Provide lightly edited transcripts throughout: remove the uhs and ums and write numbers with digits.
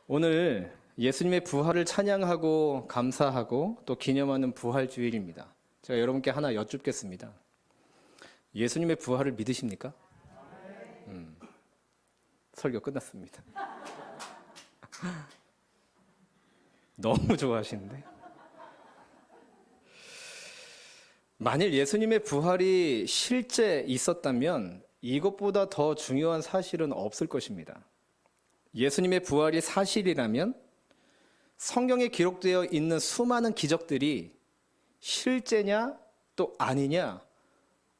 오늘 예수님의 부활을 찬양하고 감사하고 또 기념하는 부활주일입니다. 제가 여러분께 하나 여쭙겠습니다. 예수님의 부활을 믿으십니까? 설교 끝났습니다. 너무 좋아하시는데? 만일 예수님의 부활이 실제 있었다면 이것보다 더 중요한 사실은 없을 것입니다. 예수님의 부활이 사실이라면 성경에 기록되어 있는 수많은 기적들이 실제냐 또 아니냐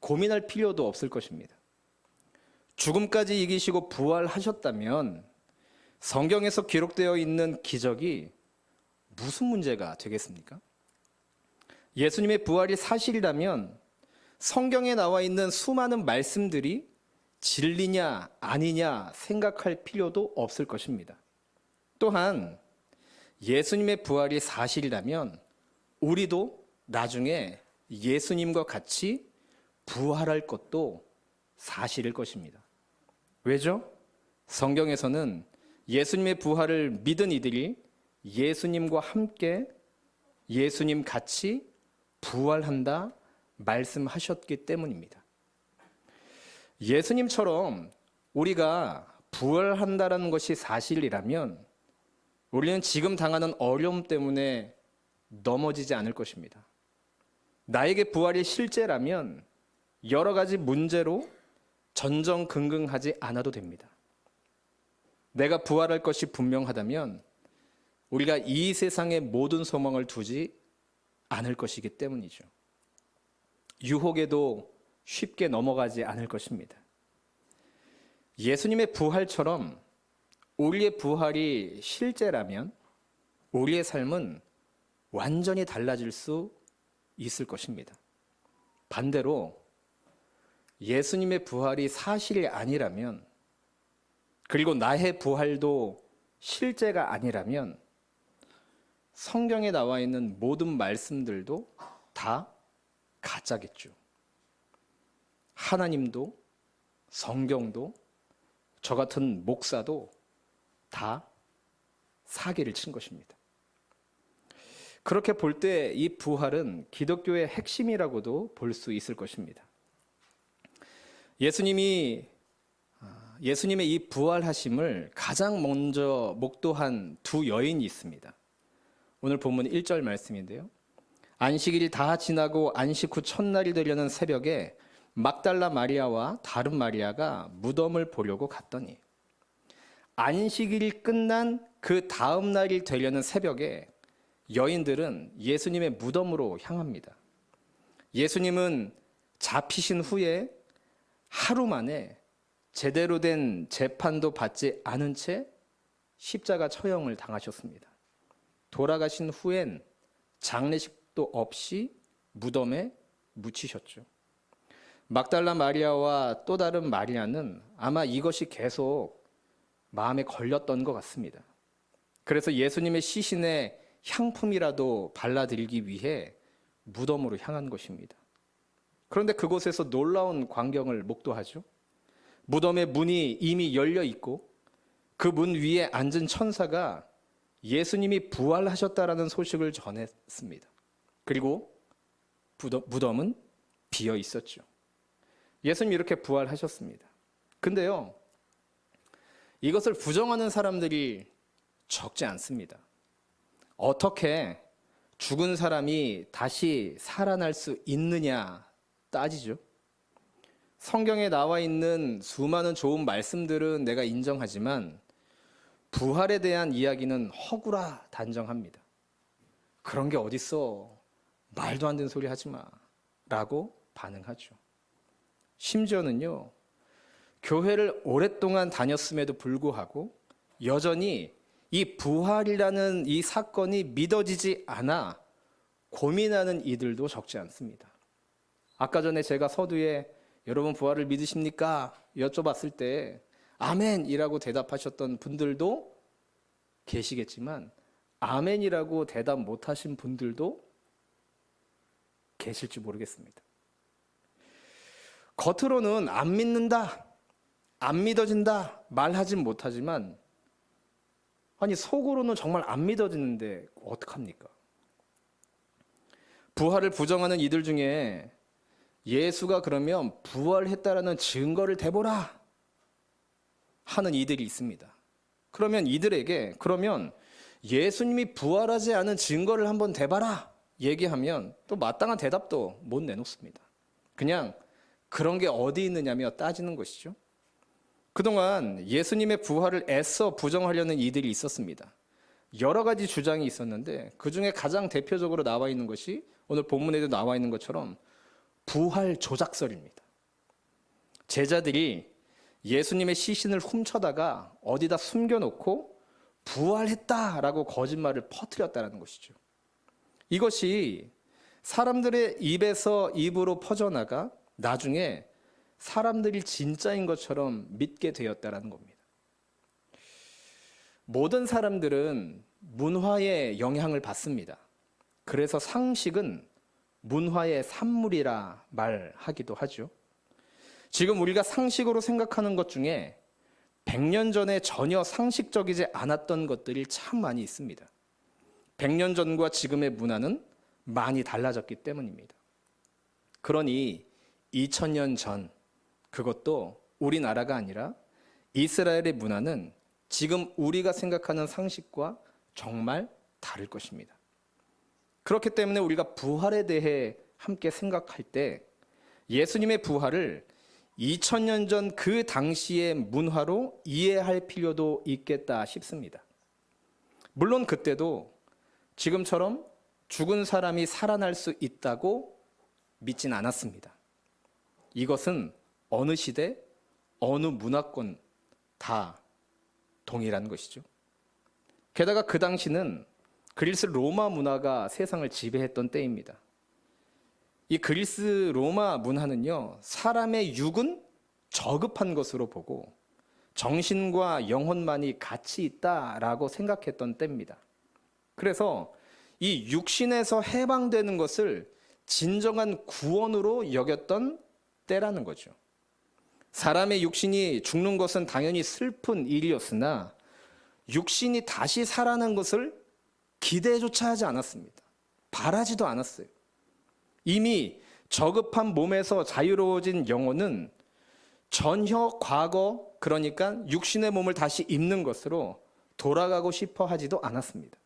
고민할 필요도 없을 것입니다. 죽음까지 이기시고 부활하셨다면 성경에서 기록되어 있는 기적이 무슨 문제가 되겠습니까? 예수님의 부활이 사실이라면 성경에 나와 있는 수많은 말씀들이 진리냐 아니냐 생각할 필요도 없을 것입니다. 또한 예수님의 부활이 사실이라면 우리도 나중에 예수님과 같이 부활할 것도 사실일 것입니다. 왜죠? 성경에서는 예수님의 부활을 믿은 이들이 예수님과 함께 예수님 같이 부활한다 말씀하셨기 때문입니다. 예수님처럼 우리가 부활한다는 것이 사실이라면 우리는 지금 당하는 어려움 때문에 넘어지지 않을 것입니다. 나에게 부활이 실제라면 여러 가지 문제로 전전긍긍하지 않아도 됩니다. 내가 부활할 것이 분명하다면 우리가 이 세상의 모든 소망을 두지 않을 것이기 때문이죠. 유혹에도 쉽게 넘어가지 않을 것입니다. 예수님의 부활처럼 우리의 부활이 실제라면 우리의 삶은 완전히 달라질 수 있을 것입니다. 반대로 예수님의 부활이 사실이 아니라면 그리고 나의 부활도 실제가 아니라면 성경에 나와 있는 모든 말씀들도 다 가짜겠죠. 하나님도 성경도 저 같은 목사도 다 사기를 친 것입니다. 그렇게 볼 때 이 부활은 기독교의 핵심이라고도 볼 수 있을 것입니다. 예수님의 이 부활하심을 가장 먼저 목도한 두 여인이 있습니다. 오늘 본문 1절 말씀인데요. 안식일이 다 지나고 안식 후 첫날이 되려는 새벽에 막달라 마리아와 다른 마리아가 무덤을 보려고 갔더니 안식일이 끝난 그 다음 날이 되려는 새벽에 여인들은 예수님의 무덤으로 향합니다. 예수님은 잡히신 후에 하루 만에 제대로 된 재판도 받지 않은 채 십자가 처형을 당하셨습니다. 돌아가신 후엔 장례식도 없이 무덤에 묻히셨죠. 막달라 마리아와 또 다른 마리아는 아마 이것이 계속 마음에 걸렸던 것 같습니다. 그래서 예수님의 시신에 향품이라도 발라드리기 위해 무덤으로 향한 것입니다. 그런데 그곳에서 놀라운 광경을 목도하죠. 무덤의 문이 이미 열려 있고 그 문 위에 앉은 천사가 예수님이 부활하셨다라는 소식을 전했습니다. 그리고 무덤은 비어 있었죠. 예수님이 이렇게 부활하셨습니다. 근데요, 이것을 부정하는 사람들이 적지 않습니다. 어떻게 죽은 사람이 다시 살아날 수 있느냐 따지죠. 성경에 나와 있는 수많은 좋은 말씀들은 내가 인정하지만 부활에 대한 이야기는 허구라 단정합니다. 그런 게 어딨어. 말도 안 되는 소리 하지 마. 라고 반응하죠. 심지어는요, 교회를 오랫동안 다녔음에도 불구하고 여전히 이 부활이라는 이 사건이 믿어지지 않아 고민하는 이들도 적지 않습니다. 아까 전에 제가 서두에 여러분 부활을 믿으십니까? 여쭤봤을 때 아멘이라고 대답하셨던 분들도 계시겠지만 아멘이라고 대답 못하신 분들도 계실지 모르겠습니다. 겉으로는 안 믿는다, 안 믿어진다 말하진 못하지만 아니 속으로는 정말 안 믿어지는데 어떡합니까? 부활을 부정하는 이들 중에 예수가 그러면 부활했다라는 증거를 대보라 하는 이들이 있습니다. 그러면 이들에게 그러면 예수님이 부활하지 않은 증거를 한번 대봐라 얘기하면 또 마땅한 대답도 못 내놓습니다. 그냥 그런 게 어디 있느냐며 따지는 것이죠. 그동안 예수님의 부활을 애써 부정하려는 이들이 있었습니다. 여러 가지 주장이 있었는데 그중에 가장 대표적으로 나와 있는 것이 오늘 본문에도 나와 있는 것처럼 부활 조작설입니다. 제자들이 예수님의 시신을 훔쳐다가 어디다 숨겨놓고 부활했다라고 거짓말을 퍼뜨렸다는 것이죠. 이것이 사람들의 입에서 입으로 퍼져나가 나중에 사람들이 진짜인 것처럼 믿게 되었다는 겁니다. 모든 사람들은 문화의 영향을 받습니다. 그래서 상식은 문화의 산물이라 말하기도 하죠. 지금 우리가 상식으로 생각하는 것 중에 100년 전에 전혀 상식적이지 않았던 것들이 참 많이 있습니다. 100년 전과 지금의 문화는 많이 달라졌기 때문입니다. 그러니 2000년 전, 그것도 우리나라가 아니라 이스라엘의 문화는 지금 우리가 생각하는 상식과 정말 다를 것입니다. 그렇기 때문에 우리가 부활에 대해 함께 생각할 때 예수님의 부활을 2000년 전 그 당시의 문화로 이해할 필요도 있겠다 싶습니다. 물론 그때도 지금처럼 죽은 사람이 살아날 수 있다고 믿진 않았습니다. 이것은 어느 시대, 어느 문화권 다 동일한 것이죠. 게다가 그 당시는 그리스 로마 문화가 세상을 지배했던 때입니다. 이 그리스 로마 문화는요, 사람의 육은 저급한 것으로 보고 정신과 영혼만이 가치 있다라고 생각했던 때입니다. 그래서 이 육신에서 해방되는 것을 진정한 구원으로 여겼던 때라는 거죠. 사람의 육신이 죽는 것은 당연히 슬픈 일이었으나 육신이 다시 살아난 것을 기대조차 하지 않았습니다. 바라지도 않았어요. 이미 저급한 몸에서 자유로워진 영혼은 전혀 과거, 그러니까 육신의 몸을 다시 입는 것으로 돌아가고 싶어 하지도 않았습니다.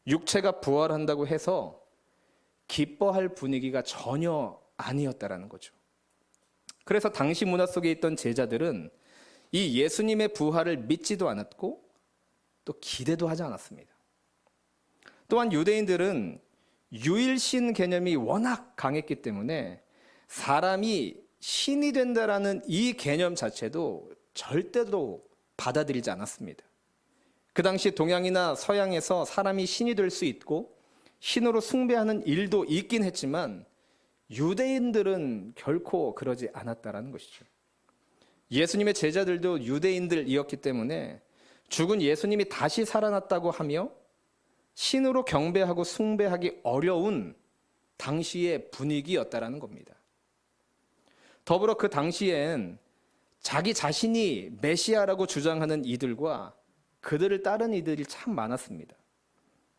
육체가 부활한다고 해서 기뻐할 분위기가 전혀 아니었다라는 거죠. 그래서 당시 문화 속에 있던 제자들은 이 예수님의 부활을 믿지도 않았고 또 기대도 하지 않았습니다. 또한 유대인들은 유일신 개념이 워낙 강했기 때문에 사람이 신이 된다라는 이 개념 자체도 절대로 받아들이지 않았습니다. 그 당시 동양이나 서양에서 사람이 신이 될 수 있고 신으로 숭배하는 일도 있긴 했지만 유대인들은 결코 그러지 않았다라는 것이죠. 예수님의 제자들도 유대인들이었기 때문에 죽은 예수님이 다시 살아났다고 하며 신으로 경배하고 숭배하기 어려운 당시의 분위기였다라는 겁니다. 더불어 그 당시엔 자기 자신이 메시아라고 주장하는 이들과 그들을 따른 이들이 참 많았습니다.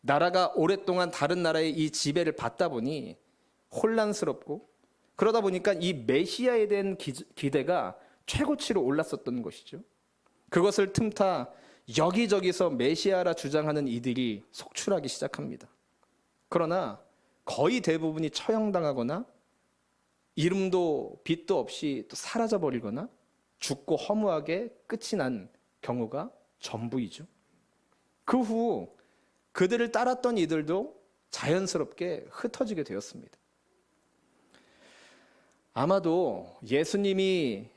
나라가 오랫동안 다른 나라의 이 지배를 받다 보니 혼란스럽고 그러다 보니까 이 메시아에 대한 기대가 최고치로 올랐었던 것이죠. 그것을 틈타 여기저기서 메시아라 주장하는 이들이 속출하기 시작합니다. 그러나 거의 대부분이 처형당하거나 이름도 빛도 없이 또 사라져버리거나 죽고 허무하게 끝이 난 경우가 전부이죠. 그 후 그들을 따랐던 이들도 자연스럽게 흩어지게 되었습니다. 아마도 예수님이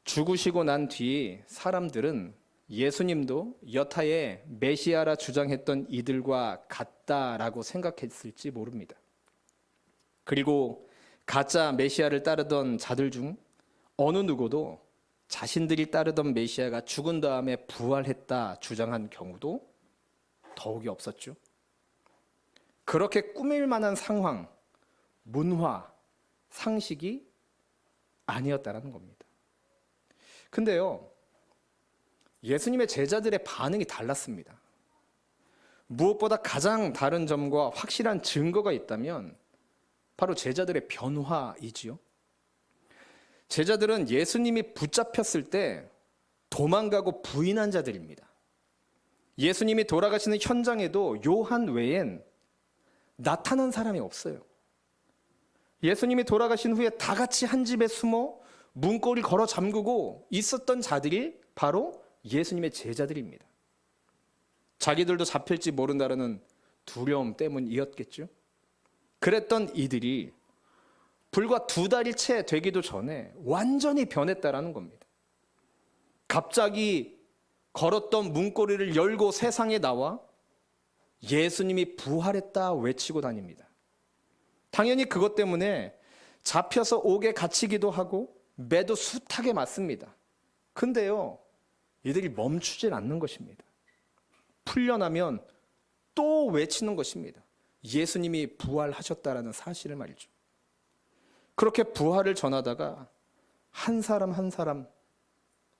죽으시고 난 뒤 사람들은 예수님도 여타의 메시아라 주장했던 이들과 같다라고 생각했을지 모릅니다. 그리고 가짜 메시아를 따르던 자들 중 어느 누구도 자신들이 따르던 메시아가 죽은 다음에 부활했다 주장한 경우도 더욱이 없었죠. 그렇게 꾸밀 만한 상황, 문화, 상식이 아니었다라는 겁니다. 근데요, 예수님의 제자들의 반응이 달랐습니다. 무엇보다 가장 다른 점과 확실한 증거가 있다면 바로 제자들의 변화이지요. 제자들은 예수님이 붙잡혔을 때 도망가고 부인한 자들입니다. 예수님이 돌아가시는 현장에도 요한 외엔 나타난 사람이 없어요. 예수님이 돌아가신 후에 다 같이 한 집에 숨어 문고리를 걸어 잠그고 있었던 자들이 바로 예수님의 제자들입니다. 자기들도 잡힐지 모른다는 두려움 때문이었겠죠. 그랬던 이들이 불과 2달이 채 되기도 전에 완전히 변했다라는 겁니다. 갑자기 걸었던 문고리를 열고 세상에 나와 예수님이 부활했다 외치고 다닙니다. 당연히 그것 때문에 잡혀서 옥에 갇히기도 하고 매도 숱하게 맞습니다. 근데요, 이들이 멈추질 않는 것입니다. 풀려나면 또 외치는 것입니다. 예수님이 부활하셨다라는 사실을 말이죠. 그렇게 부활을 전하다가 한 사람 한 사람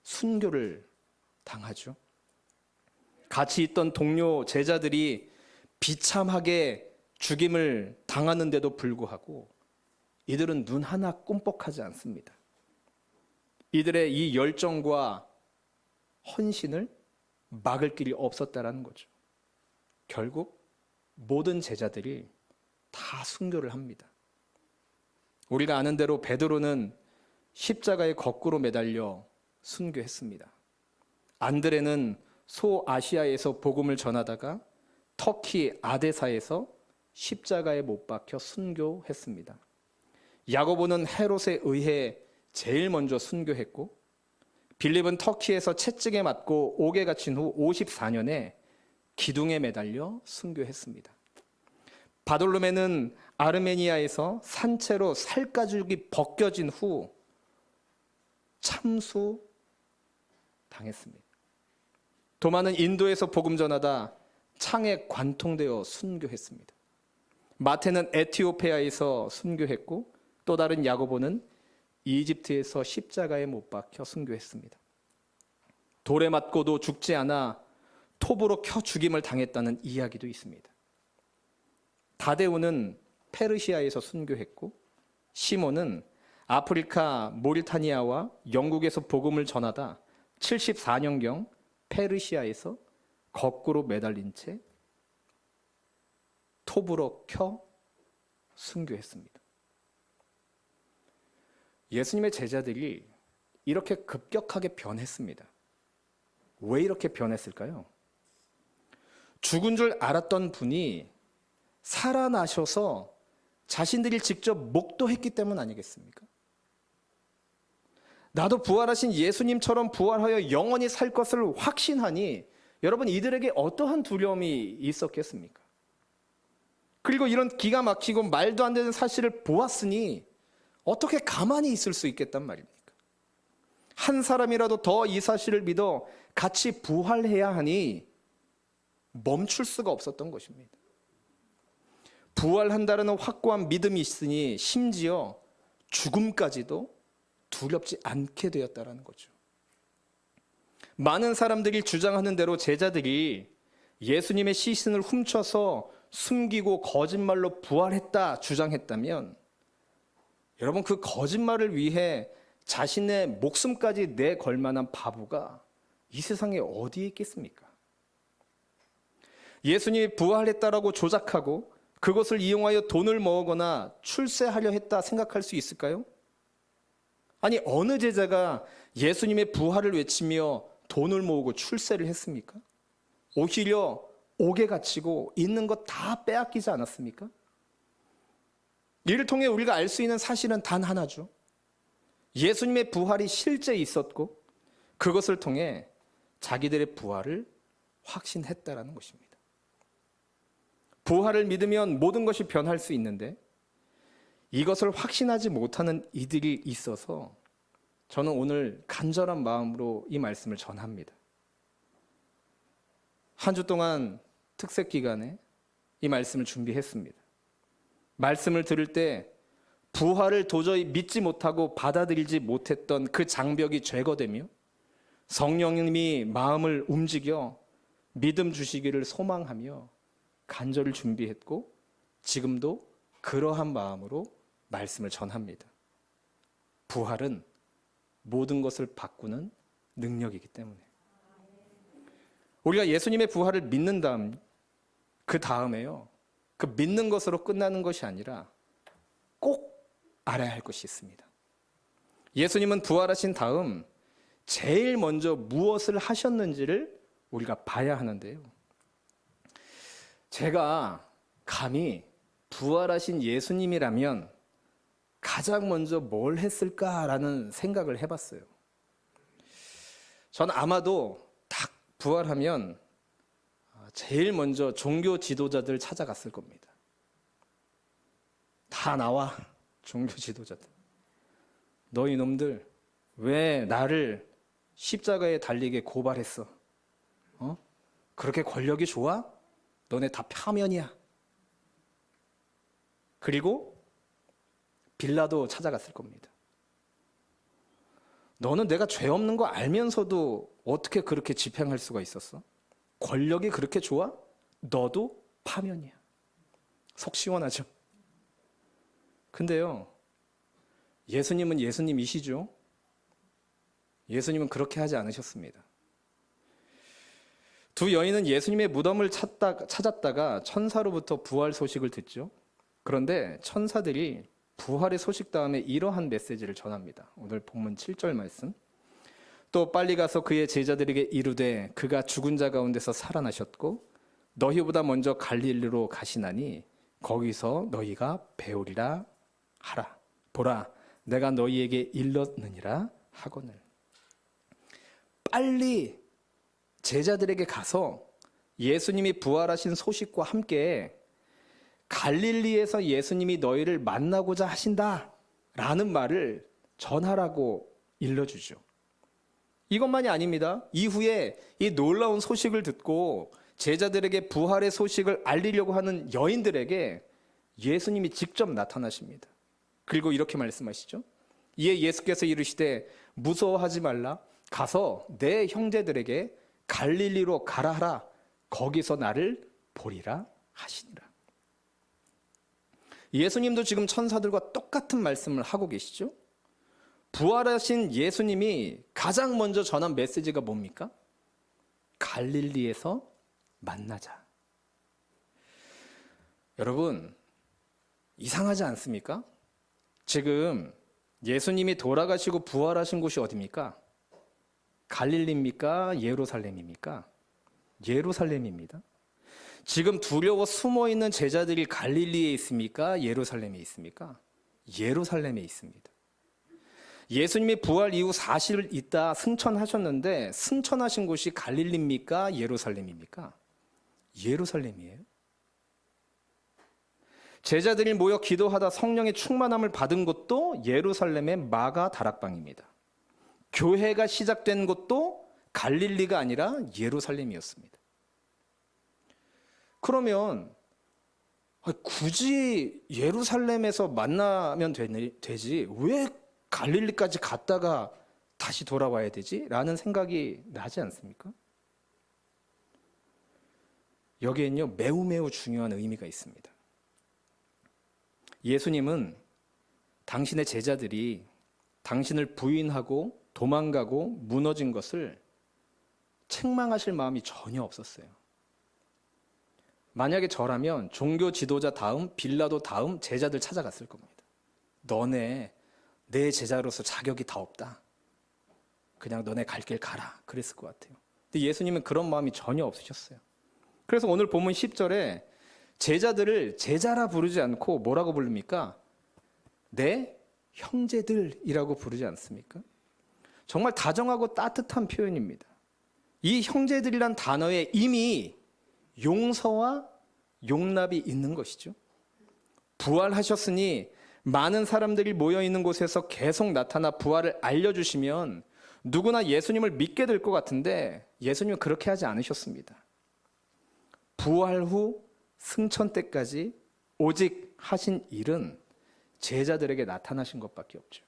순교를 당하죠. 같이 있던 동료 제자들이 비참하게 죽임을 당하는데도 불구하고 이들은 눈 하나 꼼뻑하지 않습니다. 이들의 이 열정과 헌신을 막을 길이 없었다라는 거죠. 결국 모든 제자들이 다 순교를 합니다. 우리가 아는 대로 베드로는 십자가에 거꾸로 매달려 순교했습니다. 안드레는 소아시아에서 복음을 전하다가 터키 아데사에서 십자가에 못 박혀 순교했습니다. 야고보는 헤롯에 의해 제일 먼저 순교했고, 빌립은 터키에서 채찍에 맞고 옥에 갇힌 후 54년에 기둥에 매달려 순교했습니다. 바돌로메는 아르메니아에서 산채로 살가죽이 벗겨진 후 참수 당했습니다. 도마는 인도에서 복음 전하다 창에 관통되어 순교했습니다. 마태는 에티오피아에서 순교했고, 또 다른 야고보는 이집트에서 십자가에 못 박혀 순교했습니다. 돌에 맞고도 죽지 않아 톱으로 켜 죽임을 당했다는 이야기도 있습니다. 다데오는 페르시아에서 순교했고, 시몬은 아프리카 모리타니아와 영국에서 복음을 전하다 74년경 페르시아에서 거꾸로 매달린 채 톱으로 켜 순교했습니다. 예수님의 제자들이 이렇게 급격하게 변했습니다. 왜 이렇게 변했을까요? 죽은 줄 알았던 분이 살아나셔서 자신들이 직접 목도했기 때문 아니겠습니까? 나도 부활하신 예수님처럼 부활하여 영원히 살 것을 확신하니 여러분, 이들에게 어떠한 두려움이 있었겠습니까? 그리고 이런 기가 막히고 말도 안 되는 사실을 보았으니 어떻게 가만히 있을 수 있겠단 말입니까? 한 사람이라도 더 이 사실을 믿어 같이 부활해야 하니 멈출 수가 없었던 것입니다. 부활한다는 확고한 믿음이 있으니 심지어 죽음까지도 두렵지 않게 되었다는 거죠. 많은 사람들이 주장하는 대로 제자들이 예수님의 시신을 훔쳐서 숨기고 거짓말로 부활했다 주장했다면, 여러분, 그 거짓말을 위해 자신의 목숨까지 내걸 만한 바보가 이 세상에 어디에 있겠습니까? 예수님이 부활했다라고 조작하고 그것을 이용하여 돈을 모으거나 출세하려 했다 생각할 수 있을까요? 아니, 어느 제자가 예수님의 부활을 외치며 돈을 모으고 출세를 했습니까? 오히려 옥에 갇히고 있는 것 다 빼앗기지 않았습니까? 이를 통해 우리가 알 수 있는 사실은 단 하나죠. 예수님의 부활이 실제 있었고 그것을 통해 자기들의 부활을 확신했다라는 것입니다. 부활을 믿으면 모든 것이 변할 수 있는데 이것을 확신하지 못하는 이들이 있어서 저는 오늘 간절한 마음으로 이 말씀을 전합니다. 한 주 동안 특색 기간에 이 말씀을 준비했습니다. 말씀을 들을 때 부활을 도저히 믿지 못하고 받아들이지 못했던 그 장벽이 제거되며 성령님이 마음을 움직여 믿음 주시기를 소망하며 간절을 준비했고 지금도 그러한 마음으로 말씀을 전합니다. 부활은 모든 것을 바꾸는 능력이기 때문에 우리가 예수님의 부활을 믿는 다음 그 다음에요. 그 믿는 것으로 끝나는 것이 아니라 꼭 알아야 할 것이 있습니다. 예수님은 부활하신 다음 제일 먼저 무엇을 하셨는지를 우리가 봐야 하는데요. 제가 감히 부활하신 예수님이라면 가장 먼저 뭘 했을까라는 생각을 해봤어요. 전 아마도 딱 부활하면 제일 먼저 종교 지도자들 찾아갔을 겁니다. 다 나와, 종교 지도자들. 너희 놈들 왜 나를 십자가에 달리게 고발했어? 그렇게 권력이 좋아? 너네 다 파면이야. 그리고 빌라도 찾아갔을 겁니다. 너는 내가 죄 없는 거 알면서도 어떻게 그렇게 집행할 수가 있었어? 권력이 그렇게 좋아? 너도 파면이야. 속 시원하죠? 근데요, 예수님은 예수님이시죠? 예수님은 그렇게 하지 않으셨습니다. 두 여인은 예수님의 무덤을 찾았다가 천사로부터 부활 소식을 듣죠. 그런데 천사들이 부활의 소식 다음에 이러한 메시지를 전합니다. 오늘 본문 7절 말씀. 또 빨리 가서 그의 제자들에게 이르되 그가 죽은 자 가운데서 살아나셨고 너희보다 먼저 갈릴리로 가시나니 거기서 너희가 배우리라 하라. 보라, 내가 너희에게 일렀느니라 하거늘. 빨리 제자들에게 가서 예수님이 부활하신 소식과 함께 갈릴리에서 예수님이 너희를 만나고자 하신다라는 말을 전하라고 일러주죠. 이것만이 아닙니다. 이후에 이 놀라운 소식을 듣고 제자들에게 부활의 소식을 알리려고 하는 여인들에게 예수님이 직접 나타나십니다. 그리고 이렇게 말씀하시죠. 이에 예수께서 이르시되 무서워하지 말라. 가서 내 형제들에게 갈릴리로 가라 하라. 거기서 나를 보리라 하시니라. 예수님도 지금 천사들과 똑같은 말씀을 하고 계시죠. 부활하신 예수님이 가장 먼저 전한 메시지가 뭡니까? 갈릴리에서 만나자. 여러분, 이상하지 않습니까? 지금 예수님이 돌아가시고 부활하신 곳이 어디입니까? 갈릴리입니까? 예루살렘입니까? 예루살렘입니다. 지금 두려워 숨어있는 제자들이 갈릴리에 있습니까? 예루살렘에 있습니까? 예루살렘에 있습니다. 예수님이 부활 이후 4일 있다 승천하셨는데 승천하신 곳이 갈릴리입니까? 예루살렘입니까? 예루살렘이에요. 제자들이 모여 기도하다 성령의 충만함을 받은 곳도 예루살렘의 마가 다락방입니다. 교회가 시작된 곳도 갈릴리가 아니라 예루살렘이었습니다. 그러면 굳이 예루살렘에서 만나면 되지 왜 갈릴리까지 갔다가 다시 돌아와야 되지? 라는 생각이 나지 않습니까? 여기엔요 매우 중요한 의미가 있습니다. 예수님은 당신의 제자들이 당신을 부인하고 도망가고 무너진 것을 책망하실 마음이 전혀 없었어요. 만약에 저라면 종교 지도자 다음 빌라도 다음 제자들 찾아갔을 겁니다. 너네 내 제자로서 자격이 다 없다. 그냥 너네 갈 길 가라. 그랬을 것 같아요. 근데 예수님은 그런 마음이 전혀 없으셨어요. 그래서 오늘 본문 10절에 제자들을 제자라 부르지 않고 뭐라고 부릅니까? 내 형제들이라고 부르지 않습니까? 정말 다정하고 따뜻한 표현입니다. 이 형제들이란 단어에 이미 용서와 용납이 있는 것이죠. 부활하셨으니 많은 사람들이 모여있는 곳에서 계속 나타나 부활을 알려주시면 누구나 예수님을 믿게 될 것 같은데 예수님은 그렇게 하지 않으셨습니다. 부활 후 승천 때까지 오직 하신 일은 제자들에게 나타나신 것밖에 없죠.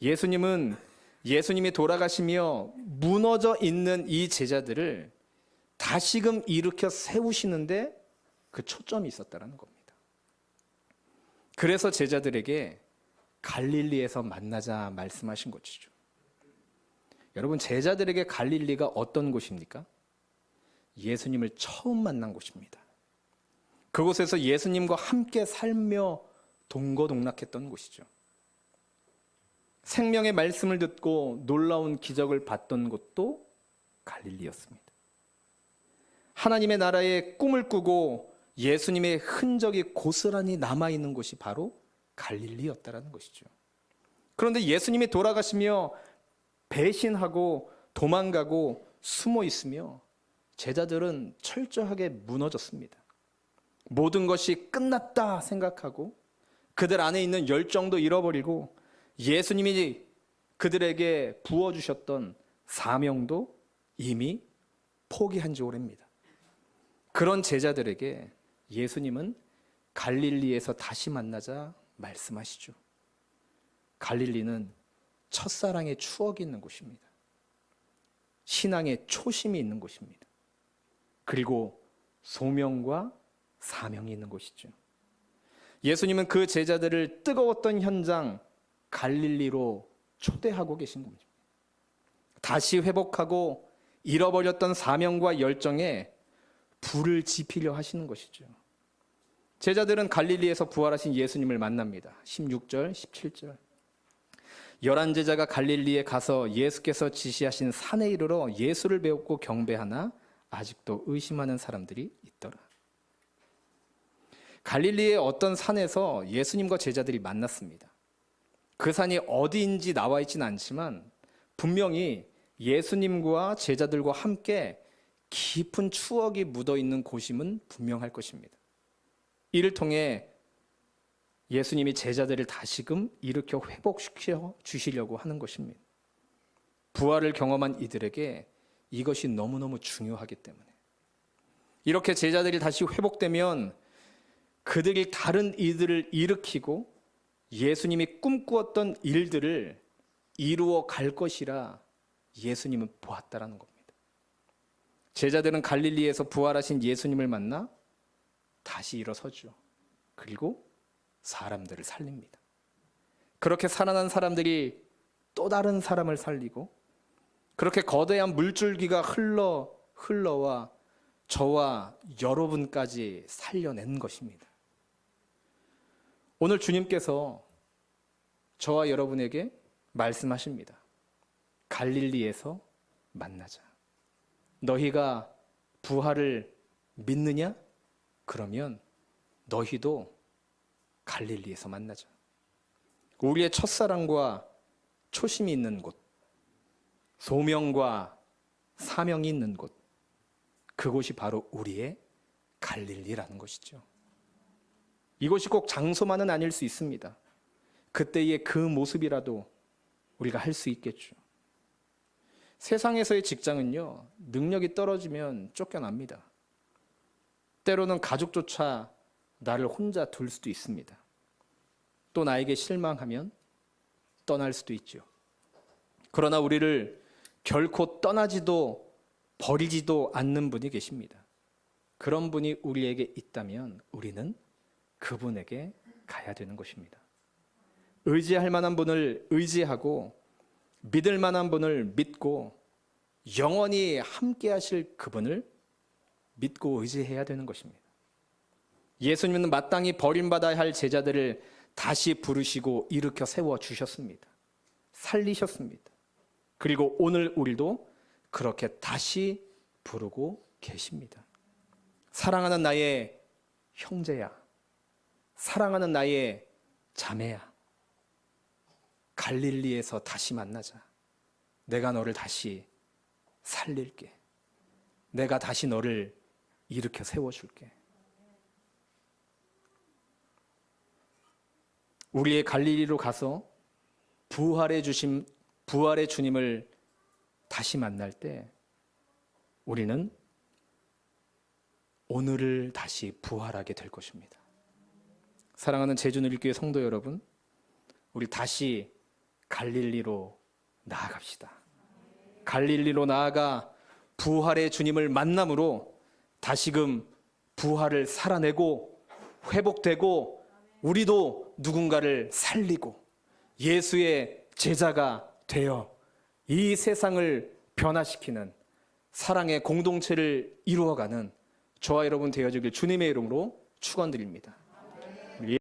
예수님이 돌아가시며 무너져 있는 이 제자들을 다시금 일으켜 세우시는데 그 초점이 있었다는 겁니다. 그래서 제자들에게 갈릴리에서 만나자 말씀하신 것이죠. 여러분, 제자들에게 갈릴리가 어떤 곳입니까? 예수님을 처음 만난 곳입니다. 그곳에서 예수님과 함께 살며 동거동락했던 곳이죠. 생명의 말씀을 듣고 놀라운 기적을 봤던 곳도 갈릴리였습니다. 하나님의 나라의 꿈을 꾸고 예수님의 흔적이 고스란히 남아있는 곳이 바로 갈릴리였다는 것이죠. 그런데 예수님이 돌아가시며 배신하고 도망가고 숨어 있으며 제자들은 철저하게 무너졌습니다. 모든 것이 끝났다 생각하고 그들 안에 있는 열정도 잃어버리고 예수님이 그들에게 부어주셨던 사명도 이미 포기한 지 오래입니다. 그런 제자들에게 예수님은 갈릴리에서 다시 만나자 말씀하시죠. 갈릴리는 첫사랑의 추억이 있는 곳입니다. 신앙의 초심이 있는 곳입니다. 그리고 소명과 사명이 있는 곳이죠. 예수님은 그 제자들을 뜨거웠던 현장 갈릴리로 초대하고 계신 겁니다. 다시 회복하고 잃어버렸던 사명과 열정에 불을 지피려 하시는 것이죠. 제자들은 갈릴리에서 부활하신 예수님을 만납니다. 16절, 17절. 11제자가 갈릴리에 가서 예수께서 지시하신 산에 이르러 예수를 배웠고 경배하나 아직도 의심하는 사람들이 있더라. 갈릴리의 어떤 산에서 예수님과 제자들이 만났습니다. 그 산이 어디인지 나와 있지는 않지만 분명히 예수님과 제자들과 함께 깊은 추억이 묻어있는 곳임은 분명할 것입니다. 이를 통해 예수님이 제자들을 다시금 일으켜 회복시켜 주시려고 하는 것입니다. 부활을 경험한 이들에게 이것이 너무너무 중요하기 때문에 이렇게 제자들이 다시 회복되면 그들이 다른 이들을 일으키고 예수님이 꿈꾸었던 일들을 이루어 갈 것이라 예수님은 보았다라는 겁니다. 제자들은 갈릴리에서 부활하신 예수님을 만나 다시 일어서죠. 그리고 사람들을 살립니다. 그렇게 살아난 사람들이 또 다른 사람을 살리고 그렇게 거대한 물줄기가 흘러와 저와 여러분까지 살려낸 것입니다. 오늘 주님께서 저와 여러분에게 말씀하십니다. 갈릴리에서 만나자. 너희가 부활을 믿느냐? 그러면 너희도 갈릴리에서 만나자. 우리의 첫사랑과 초심이 있는 곳, 소명과 사명이 있는 곳, 그곳이 바로 우리의 갈릴리라는 것이죠. 이곳이 꼭 장소만은 아닐 수 있습니다. 그때의 그 모습이라도 우리가 할 수 있겠죠. 세상에서의 직장은요, 능력이 떨어지면 쫓겨납니다. 때로는 가족조차 나를 혼자 둘 수도 있습니다. 또 나에게 실망하면 떠날 수도 있죠. 그러나 우리를 결코 떠나지도 버리지도 않는 분이 계십니다. 그런 분이 우리에게 있다면 우리는 그분에게 가야 되는 것입니다. 의지할 만한 분을 의지하고 믿을 만한 분을 믿고 영원히 함께 하실 그분을 믿고 의지해야 되는 것입니다. 예수님은 마땅히 버림받아야 할 제자들을 다시 부르시고 일으켜 세워주셨습니다. 살리셨습니다. 그리고 오늘 우리도 그렇게 다시 부르고 계십니다. 사랑하는 나의 형제야, 사랑하는 나의 자매야, 갈릴리에서 다시 만나자. 내가 너를 다시 살릴게. 내가 다시 너를 일으켜 세워줄게. 우리의 갈릴리로 가서 부활의 주님을 다시 만날 때 우리는 오늘을 다시 부활하게 될 것입니다. 사랑하는 제주누리교회 성도 여러분, 우리 다시 갈릴리로 나아갑시다. 갈릴리로 나아가 부활의 주님을 만남으로 다시금 부활을 살아내고 회복되고 우리도 누군가를 살리고 예수의 제자가 되어 이 세상을 변화시키는 사랑의 공동체를 이루어가는 저와 여러분 되어지길 주님의 이름으로 축원드립니다.